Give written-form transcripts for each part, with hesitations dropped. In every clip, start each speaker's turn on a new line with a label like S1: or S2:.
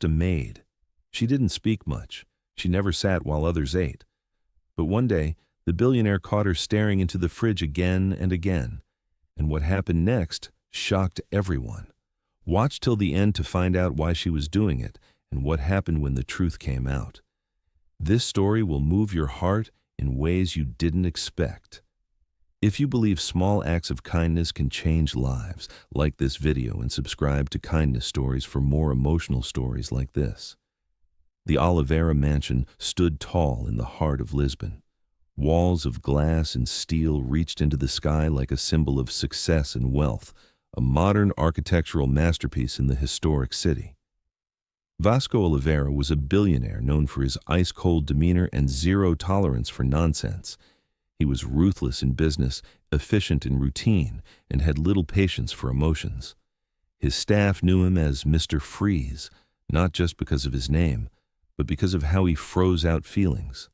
S1: a maid. She didn't speak much. She never sat while others ate. But one day, the billionaire caught her staring into the fridge again and again. And what happened next shocked everyone. Watch till the end to find out why she was doing it and what happened when the truth came out. This story will move your heart in ways you didn't expect. If you believe small acts of kindness can change lives, like this video and subscribe to Kindness Stories for more emotional stories like this. The Oliveira mansion stood tall in the heart of Lisbon. Walls of glass and steel reached into the sky like a symbol of success and wealth, a modern architectural masterpiece in the historic city. Vasco Oliveira was a billionaire known for his ice-cold demeanor and zero tolerance for nonsense. He was ruthless in business, efficient in routine, and had little patience for emotions. His staff knew him as Mr. Freeze, not just because of his name, but because of how he froze out feelings.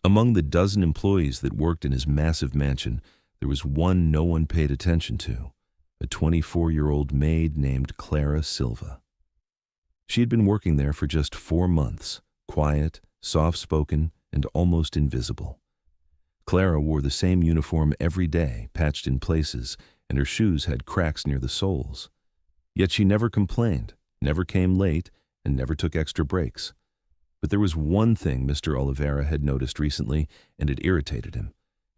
S1: Among the dozen employees that worked in his massive mansion, there was one no one paid attention to, a 24-year-old maid named Clara Silva. She had been working there for just 4 months, quiet, soft-spoken, and almost invisible. Clara wore the same uniform every day, patched in places, and her shoes had cracks near the soles. Yet she never complained, never came late, and never took extra breaks. But there was one thing Mr. Oliveira had noticed recently, and it irritated him.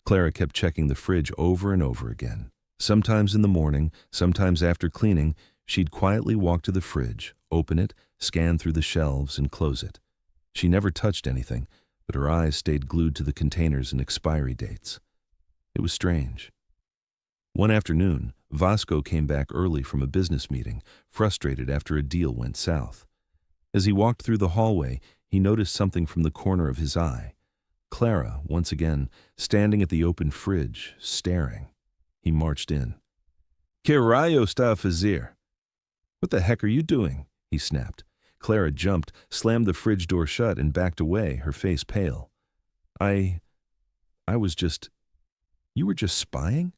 S1: Clara kept checking the fridge over and over again. Sometimes in the morning, sometimes after cleaning, she'd quietly walk to the fridge, open it, scan through the shelves, and close it. She never touched anything, but her eyes stayed glued to the containers and expiry dates. It was strange. One afternoon, Vasco came back early from a business meeting, frustrated after a deal went south. As he walked through the hallway, he noticed something from the corner of his eye. Clara, once again, standing at the open fridge, staring. He marched in. "Que rayo está a fazer?" "What the heck are you doing?" he snapped. Clara jumped, slammed the fridge door shut, and backed away, her face pale. I was just... You were just spying?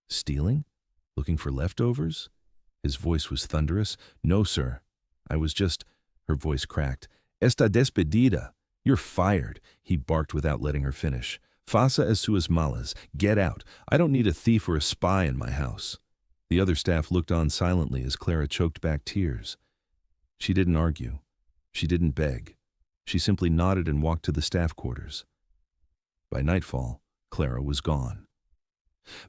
S1: Stealing? Looking for leftovers?" His voice was thunderous. "No, sir. I was just..." Her voice cracked. "Está despedida. You're fired," he barked without letting her finish. "Faça as suas malas. Get out. I don't need a thief or a spy in my house." The other staff looked on silently as Clara choked back tears. She didn't argue. She didn't beg. She simply nodded and walked to the staff quarters. By nightfall, Clara was gone.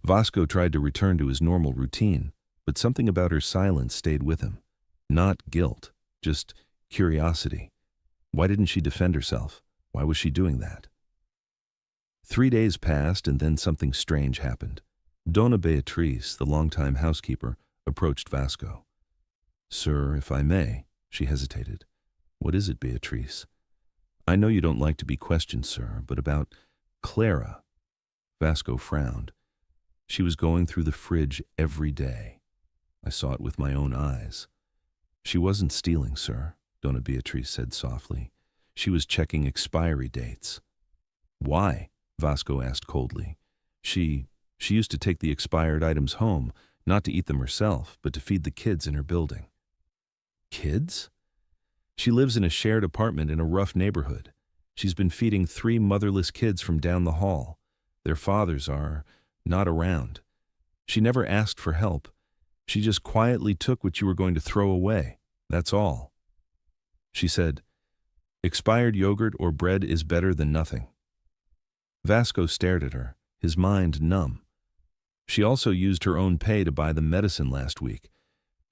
S1: Vasco tried to return to his normal routine, but something about her silence stayed with him. Not guilt, just curiosity. Why didn't she defend herself? Why was she doing that? 3 days passed, and then something strange happened. Dona Beatriz, the longtime housekeeper, approached Vasco. "Sir, if I may," she hesitated. "What is it, Beatriz?" "I know you don't like to be questioned, sir, but about Clara." Vasco frowned. "She was going through the fridge every day. I saw it with my own eyes." "She wasn't stealing, sir," Dona Beatriz said softly. "She was checking expiry dates." "Why?" Vasco asked coldly. She used to take the expired items home, not to eat them herself, but to feed the kids in her building." "Kids?" "She lives in a shared apartment in a rough neighborhood. She's been feeding 3 motherless kids from down the hall. Their fathers are not around. She never asked for help. She just quietly took what you were going to throw away. That's all." She said, "Expired yogurt or bread is better than nothing." Vasco stared at her, his mind numb. She also used her own pay to buy the medicine last week.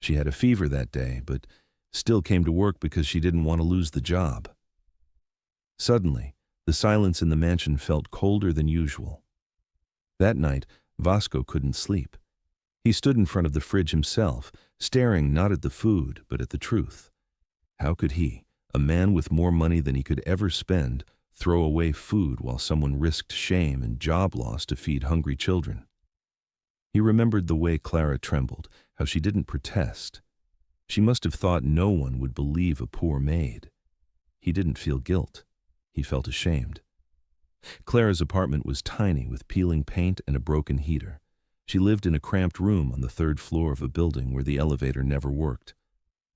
S1: She had a fever that day, but still came to work because she didn't want to lose the job. Suddenly, the silence in the mansion felt colder than usual. That night, Vasco couldn't sleep. He stood in front of the fridge himself, staring not at the food, but at the truth. How could he, a man with more money than he could ever spend, throw away food while someone risked shame and job loss to feed hungry children? He remembered the way Clara trembled, how she didn't protest. She must have thought no one would believe a poor maid. He didn't feel guilt. He felt ashamed. Clara's apartment was tiny, with peeling paint and a broken heater. She lived in a cramped room on the 3rd floor of a building where the elevator never worked.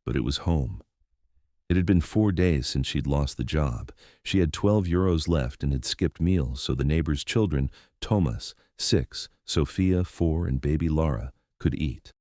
S1: But it was home. It had been 4 days since she'd lost the job. She had 12 euros left and had skipped meals, so the neighbor's children, Thomas, 6, Sophia, 4, and baby Laura, could eat.